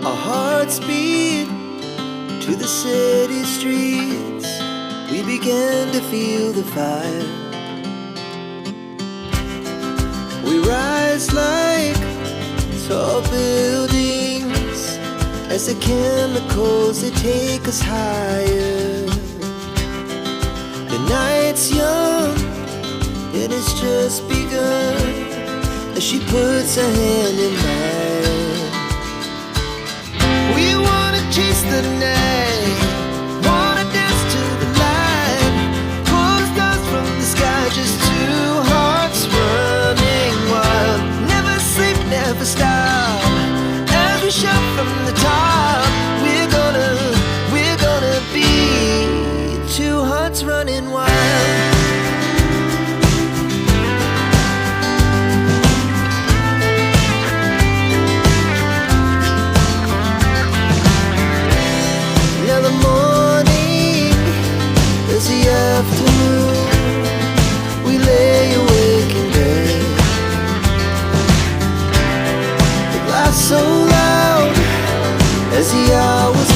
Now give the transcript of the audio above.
Our hearts beat to the city streets. We began to feel the fire. We rise like tall buildings as the chemicals, they take us higher. The night's young and it's just begun as she puts her hand in mine. We wanna chase the night, wanna dance to the light, pull stars from the sky, just two hearts running wild. Never sleep, never stop, as we shout from the top. We're gonna be two hearts running wild. Now the morning is the afternoon. We lay awake in bed. The glass so loud as the hours